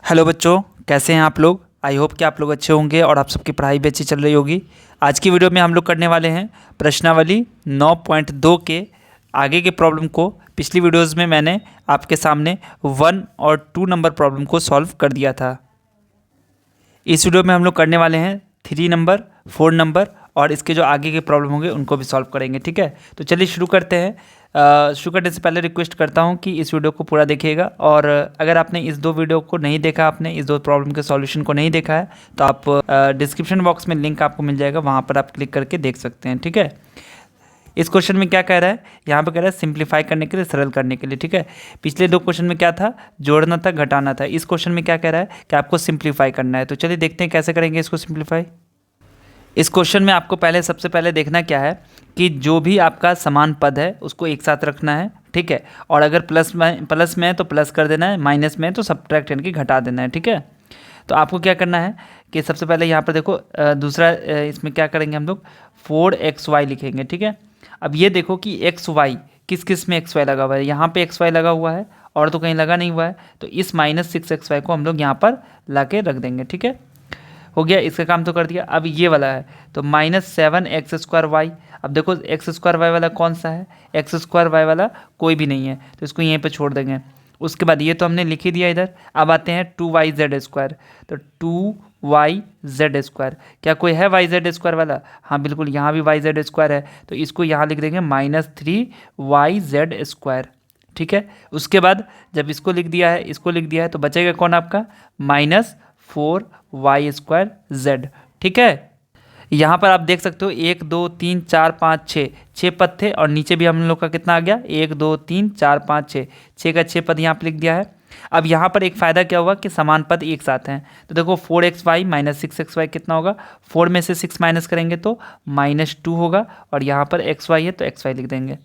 Hello बच्चों, कैसे हैं आप लोग। आई होप कि आप लोग अच्छे होंगे और आप सबकी पढ़ाई भी अच्छी चल रही होगी। आज की वीडियो में हम लोग करने वाले हैं प्रश्नावली 9.2 के आगे के प्रॉब्लम को। पिछली वीडियोस में मैंने आपके सामने 1 और 2 नंबर प्रॉब्लम को सॉल्व कर दिया था। इस वीडियो में हम लोग करने वाले हैं 3 नंबर, 4 नंबर और इसके जो आगे के प्रॉब्लम होंगे उनको भी सॉल्व करेंगे। ठीक है, तो चलिए शुरू करते हैं। शुरू करने से पहले रिक्वेस्ट करता हूं कि इस वीडियो को पूरा देखिएगा, और अगर आपने इस 2 वीडियो को नहीं देखा, आपने इस 2 प्रॉब्लम के सॉल्यूशन को नहीं देखा है, तो आप डिस्क्रिप्शन बॉक्स में लिंक आपको मिल जाएगा, वहाँ पर आप क्लिक करके देख सकते हैं। ठीक है, इस क्वेश्चन में क्या कह रहा है, यहाँ पे कह रहा है सिंप्लीफाई करने के लिए, सरल करने के लिए। ठीक है, पिछले 2 क्वेश्चन में क्या था, जोड़ना था, घटाना था। इस क्वेश्चन में क्या कह रहा है कि आपको सिंप्लीफाई करना है। तो चलिए देखते हैं कैसे करेंगे इसको सिंप्लीफाई। इस क्वेश्चन में आपको सबसे पहले देखना क्या है कि जो भी आपका समान पद है उसको एक साथ रखना है। ठीक है, और अगर प्लस में है तो प्लस कर देना है, माइनस में है तो सब्ट्रैक्ट यानी कि घटा देना है। ठीक है, तो आपको क्या करना है कि सबसे पहले यहाँ पर देखो, दूसरा इसमें क्या करेंगे हम लोग, 4xy लिखेंगे। ठीक है, अब ये देखो कि xy किस किस में xy लगा हुआ है, यहाँ पे xy लगा हुआ है और तो कहीं लगा नहीं हुआ है, तो इस -6xy को हम लोग यहाँ पर ला के रख देंगे। ठीक है, हो गया, इसका काम तो कर दिया। अब ये वाला है तो -7x²y। अब देखो x² y वाला कौन सा है, x² y वाला कोई भी नहीं है, तो इसको यहीं पे छोड़ देंगे। उसके बाद ये तो हमने लिख ही दिया इधर। अब आते हैं 2yz², तो 2yz², क्या कोई है yz² वाला? हाँ बिल्कुल, यहाँ भी yz² है, तो इसको यहाँ लिख देंगे -3yz²। ठीक है, उसके बाद जब इसको लिख दिया है, इसको लिख दिया है, तो बचेगा कौन आपका, -4y²z। ठीक है, यहाँ पर आप देख सकते हो 1 2 3 4 5 6 पद थे, और नीचे भी हम लोग का कितना आ गया, 1 2 3 4 5 6 का 6 पद यहाँ पर लिख दिया है। अब यहाँ पर एक फ़ायदा क्या हुआ कि समान पद एक साथ हैं, तो देखो 4xy -6xy कितना होगा, 4 में से 6 माइनस करेंगे तो -2 होगा, और यहाँ पर xy है तो xy लिख देंगे।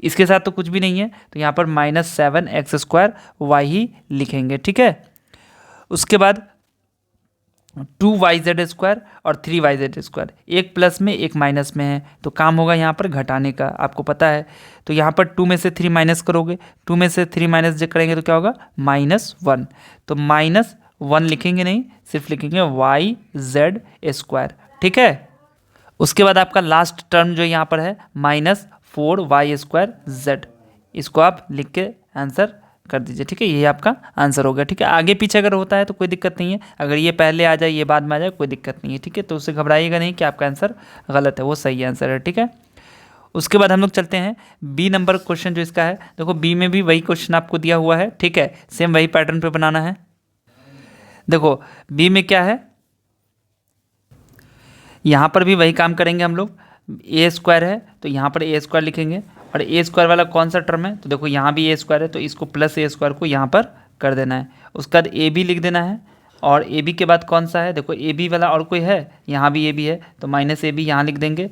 इसके साथ तो कुछ भी नहीं है, तो यहाँ पर -7x² ही लिखेंगे। ठीक है, उसके बाद 2yz² और 3yz², एक प्लस में एक माइनस में है, तो काम होगा यहाँ पर घटाने का, आपको पता है। तो यहाँ पर 2 में से 3 माइनस करोगे, 2 में से 3 माइनस जब करेंगे तो क्या होगा, -1। तो -1 लिखेंगे नहीं, सिर्फ लिखेंगे yz²। ठीक है, उसके बाद आपका लास्ट टर्म जो यहाँ पर है -4y²z, इसको आप लिख के आंसर कर दीजिए। ठीक है, ये आपका आंसर हो गया। ठीक है, आगे पीछे अगर होता है तो कोई दिक्कत नहीं है, अगर ये पहले आ जाए ये बाद में आ जाए कोई दिक्कत नहीं है। ठीक है, तो उससे घबराइएगा नहीं कि आपका आंसर गलत है, वो सही आंसर है। ठीक है, उसके बाद हम लोग चलते हैं बी नंबर क्वेश्चन जो इसका है। देखो बी में भी वही क्वेश्चन आपको दिया हुआ है। ठीक है, सेम वही पैटर्न पे बनाना है। देखो बी में क्या है, यहाँ पर भी वही काम करेंगे हम लोग। a² है तो यहाँ पर a² लिखेंगे, और a² वाला कौन सा टर्म है, तो देखो यहाँ भी a² है, तो इसको +a² को यहाँ पर कर देना है। उसके बाद ab लिख देना है, और ab के बाद कौन सा है, देखो ab वाला और कोई है, यहाँ भी ab है, तो -ab यहाँ लिख देंगे,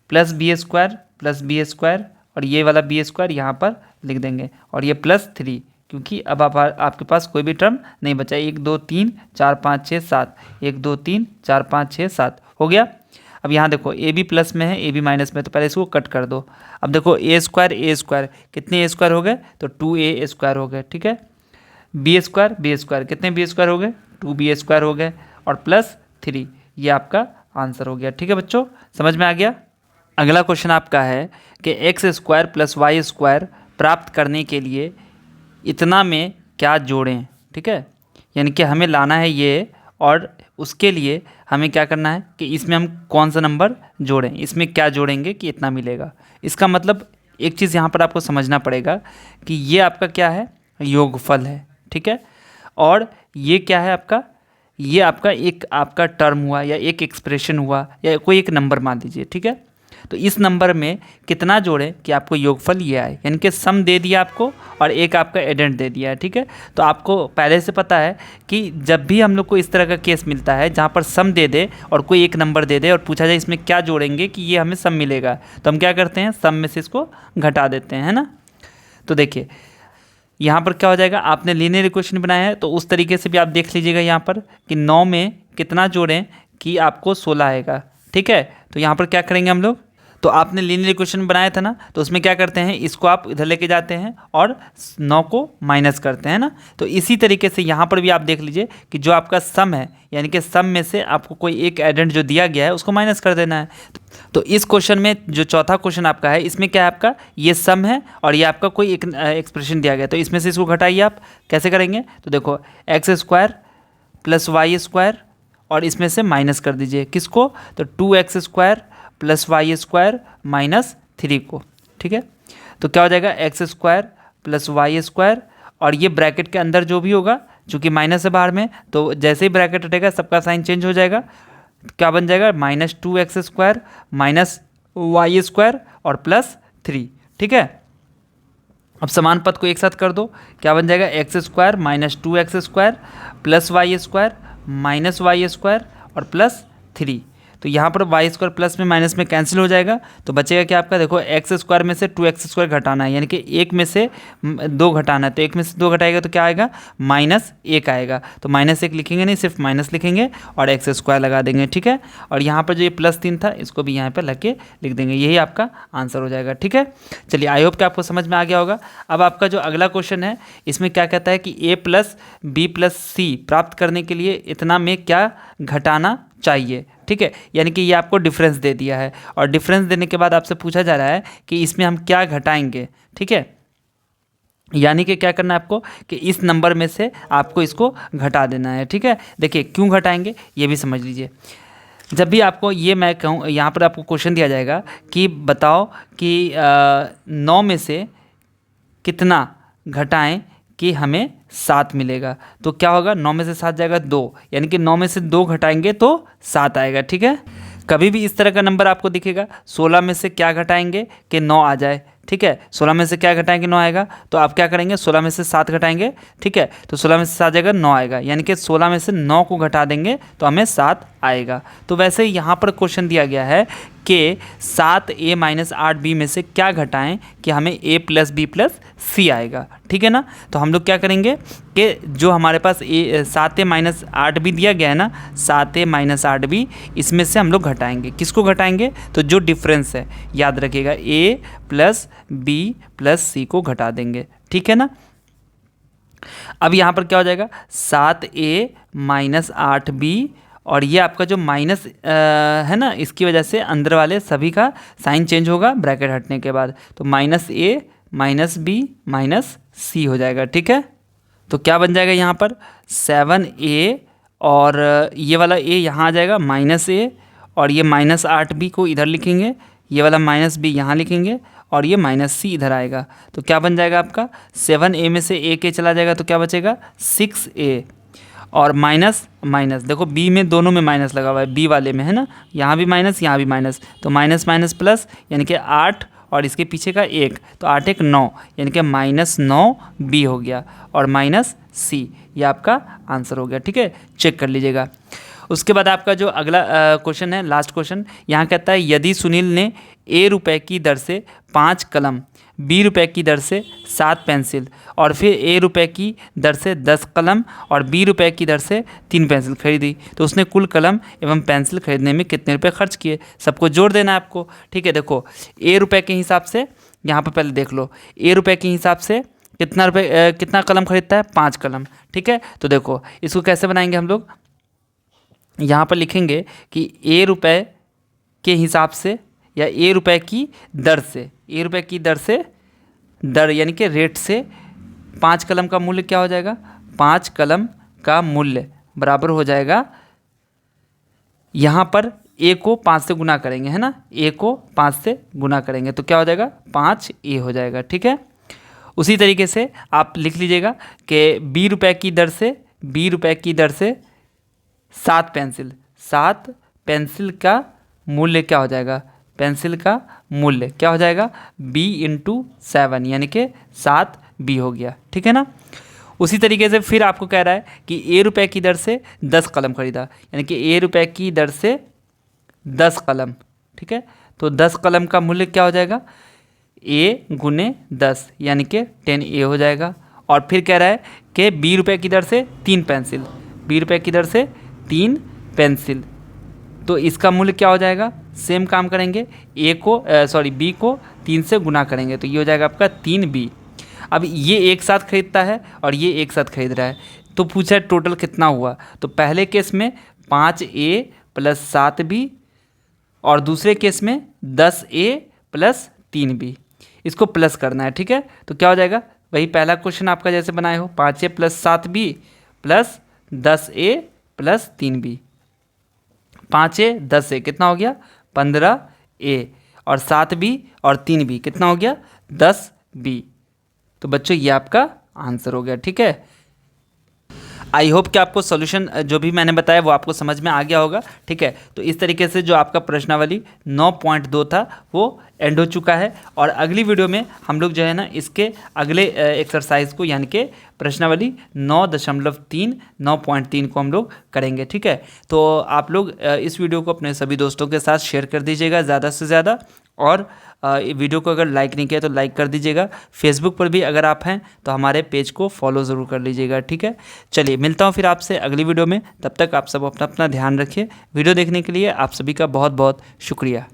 +b² और ये वाला b² यहाँ पर लिख देंगे, और ये +3, क्योंकि अब आपके पास कोई भी टर्म नहीं बचा। 1 2 3 4 5 6 7, 1 2 3 4 5 6 7 हो गया। अब यहाँ देखो ए बी प्लस में है, ए बी माइनस में, तो पहले इसको कट कर दो। अब देखो a² कितने a² हो गए, तो 2a² हो गए। ठीक है, b² कितने b² हो गए, 2b² हो गए, और +3, ये आपका आंसर हो गया। ठीक है बच्चों, समझ में आ गया। अगला क्वेश्चन आपका है कि x² + y² प्राप्त करने के लिए इतना में क्या जोड़ें। ठीक है, यानी कि हमें लाना है ये, और उसके लिए हमें क्या करना है कि इसमें हम कौन सा नंबर जोड़ें, इसमें क्या जोड़ेंगे कि इतना मिलेगा। इसका मतलब एक चीज़ यहाँ पर आपको समझना पड़ेगा कि ये आपका क्या है, योगफल है। ठीक है, और ये क्या है आपका, ये आपका एक आपका टर्म हुआ, या एक एक्सप्रेशन हुआ, या कोई एक नंबर मान लीजिए। ठीक है, तो इस नंबर में कितना जोड़ें कि आपको योगफल ये आए, यानी कि सम दे दिया आपको और एक आपका एडेंट दे दिया है। ठीक है, तो आपको पहले से पता है कि जब भी हम लोग को इस तरह का केस मिलता है जहाँ पर सम दे दे और कोई एक नंबर दे दे और पूछा जाए इसमें क्या जोड़ेंगे कि ये हमें सम मिलेगा, तो हम क्या करते हैं, सम में से इसको घटा देते हैं, है ना। तो देखिए यहाँ पर क्या हो जाएगा, आपने लीनियर इक्वेशन बनाया है, तो उस तरीके से भी आप देख लीजिएगा यहाँ पर कि 9 में कितना जोड़ें कि आपको 16 आएगा। ठीक है, तो यहाँ पर क्या करेंगे हम लोग, तो आपने लीनियर इक्वेशन बनाया था ना, तो उसमें क्या करते हैं, इसको आप इधर लेके जाते हैं और 9 को माइनस करते हैं ना। तो इसी तरीके से यहाँ पर भी आप देख लीजिए कि जो आपका सम है, यानी कि सम में से आपको कोई एक एडेंट जो दिया गया है उसको माइनस कर देना है। तो इस क्वेश्चन में जो चौथा क्वेश्चन आपका है, इसमें क्या है, आपका ये सम है और ये आपका कोई एक एक्सप्रेशन दिया गया, तो इसमें से इसको घटाइए। आप कैसे करेंगे, तो देखो x² + y² और इसमें से माइनस कर दीजिए किसको, तो 2x² + y² - 3 को। ठीक है, तो क्या हो जाएगा, x² + y² और ये ब्रैकेट के अंदर जो भी होगा, चूँकि माइनस है बाहर में, तो जैसे ही ब्रैकेट हटेगा सबका साइन चेंज हो जाएगा। क्या बन जाएगा, -2x² - y² और +3। ठीक है, अब समान पद को एक साथ कर दो, क्या बन जाएगा, x² - 2x² + y² - y² और +3। तो यहाँ पर y² प्लस में माइनस में कैंसिल हो जाएगा, तो बचेगा क्या आपका, देखो x² में से 2x² घटाना है, यानी कि एक में से 2 घटाना है, तो एक में से 2 घटाएगा तो क्या आएगा, -1 आएगा। तो -1 लिखेंगे नहीं, सिर्फ माइनस लिखेंगे और x² लगा देंगे। ठीक है, और यहाँ पर जो ये +3 था इसको भी यहाँ पर लग के लिख देंगे, यही आपका आंसर हो जाएगा। ठीक है, चलिए आई होप कि आपको समझ में आ गया होगा। अब आपका जो अगला क्वेश्चन है, इसमें क्या कहता है कि a + b + c प्राप्त करने के लिए इतना में क्या घटाना चाहिए। ठीक है, यानी कि ये आपको डिफरेंस दे दिया है और डिफरेंस देने के बाद आपसे पूछा जा रहा है कि इसमें हम क्या घटाएंगे। ठीक है, यानी कि क्या करना है आपको कि इस नंबर में से आपको इसको घटा देना है। ठीक है, देखिए क्यों घटाएंगे ये भी समझ लीजिए। जब भी आपको ये मैं कहूँ, यहाँ पर आपको क्वेश्चन दिया जाएगा कि बताओ कि 9 में से कितना घटाएं कि हमें 7 मिलेगा, तो क्या होगा, 9 में से 7 जाएगा 2, यानी कि 9 में से 2 घटाएंगे तो 7 आएगा। ठीक है, कभी भी इस तरह का नंबर आपको दिखेगा, 16 में से क्या घटाएंगे कि 9 आ जाए। ठीक है, 16 में से क्या घटाएंगे, 9 आएगा, तो आप क्या करेंगे, 16 में से 7 घटाएंगे। ठीक है, तो 16 में से 7 जाएगा 9 आएगा, यानी कि 16 में से 9 को घटा देंगे तो हमें 7 आएगा। तो वैसे ही यहाँ पर क्वेश्चन दिया गया है कि 7a - 8b में से क्या घटाएं कि हमें a + b + c आएगा। ठीक है ना, तो हम लोग क्या करेंगे कि जो हमारे पास 7a - 8b दिया गया है ना, 7a - 8b, इसमें से हम लोग घटाएंगे। किसको घटाएंगे, तो जो डिफरेंस है, याद रखिएगा, a + b + c को घटा देंगे। ठीक है ना, अब यहाँ पर क्या हो जाएगा, 7a - 8b और ये आपका जो माइनस है ना, इसकी वजह से अंदर वाले सभी का साइन चेंज होगा ब्रैकेट हटने के बाद, तो -a - b - c हो जाएगा। ठीक है, तो क्या बन जाएगा यहाँ पर, 7a और ये वाला a यहाँ आ जाएगा -a और ये -8b को इधर लिखेंगे, ये वाला -b यहाँ लिखेंगे और ये -c इधर आएगा, तो क्या बन जाएगा आपका, 7a में से a के चला जाएगा तो क्या बचेगा, 6a और माइनस माइनस, देखो b में दोनों में माइनस लगा हुआ है, b वाले में है ना, यहाँ भी माइनस यहाँ भी माइनस, तो माइनस माइनस प्लस, यानी कि 8 और इसके पीछे का 1, तो 8 1 9, यानी कि -9b हो गया और -c, ये आपका आंसर हो गया। ठीक है, चेक कर लीजिएगा। उसके बाद आपका जो अगला क्वेश्चन है, लास्ट क्वेश्चन, यहाँ कहता है यदि सुनील ने a रुपये की दर से 5 कलम, b रुपये की दर से 7 पेंसिल और फिर a रुपये की दर से 10 कलम और b रुपये की दर से 3 पेंसिल खरीदी, तो उसने कुल कलम एवं पेंसिल खरीदने में कितने रुपए खर्च किए, सबको जोड़ देना है आपको। ठीक है, देखो a रुपये के हिसाब से, यहाँ पर पहले देख लो, a रुपये के हिसाब से कितना कलम खरीदता है, 5 कलम। ठीक है, तो देखो इसको कैसे बनाएंगे हम लोग, यहाँ पर लिखेंगे कि a रुपये के हिसाब से या a रुपये की दर से, a रुपये की दर से, दर यानी कि रेट से 5 कलम का मूल्य क्या हो जाएगा, 5 कलम का मूल्य बराबर हो जाएगा, यहाँ पर a को 5 से गुना करेंगे है ना, a को 5 से गुना करेंगे तो क्या हो जाएगा, 5a हो जाएगा। ठीक है, उसी तरीके से आप लिख लीजिएगा कि b रुपये की दर से, b रुपये की दर से 7 पेंसिल, 7 पेंसिल का मूल्य क्या हो जाएगा, पेंसिल का मूल्य क्या हो जाएगा, b × 7, यानी कि 7b हो गया। ठीक है ना, उसी तरीके से फिर आपको कह रहा है कि a रुपये की दर से 10 कलम खरीदा, यानी कि a रुपये की दर से 10 कलम। ठीक है, तो 10 कलम का मूल्य क्या हो जाएगा, a × 10, यानी कि 10a हो जाएगा। और फिर कह रहा है कि b रुपये की दर से 3 पेंसिल, b रुपये की दर से 3 पेंसिल, तो इसका मूल्य क्या हो जाएगा, सेम काम करेंगे, बी को 3 से गुना करेंगे तो ये हो जाएगा आपका 3b। अब ये एक साथ खरीदता है और ये एक साथ खरीद रहा है, तो पूछा है टोटल कितना हुआ। तो पहले केस में 5a + 7b और दूसरे केस में 10a + 3b, इसको प्लस करना है। ठीक है, तो क्या हो जाएगा, वही पहला क्वेश्चन आपका जैसे बनाए हो, 5a + 7b + 10a + 3b। 5a 10a कितना हो गया 15a, और 7b और 3b कितना हो गया 10b। तो बच्चों ये आपका आंसर हो गया। ठीक है, आई होप कि आपको सॉल्यूशन जो भी मैंने बताया वो आपको समझ में आ गया होगा। ठीक है, तो इस तरीके से जो आपका प्रश्नावली 9.2 था वो एंड हो चुका है, और अगली वीडियो में हम लोग जो है ना इसके अगले एक्सरसाइज को यानी कि प्रश्नावली 9.3 9.3 को हम लोग करेंगे। ठीक है, तो आप लोग इस वीडियो को अपने सभी दोस्तों के साथ शेयर कर दीजिएगा ज़्यादा से ज़्यादा, और वीडियो को अगर लाइक नहीं किया तो लाइक कर दीजिएगा। फेसबुक पर भी अगर आप हैं तो हमारे पेज को फॉलो ज़रूर कर लीजिएगा। ठीक है, चलिए मिलता हूँ फिर आपसे अगली वीडियो में, तब तक आप सब अपना ध्यान रखिए। वीडियो देखने के लिए आप सभी का बहुत बहुत शुक्रिया।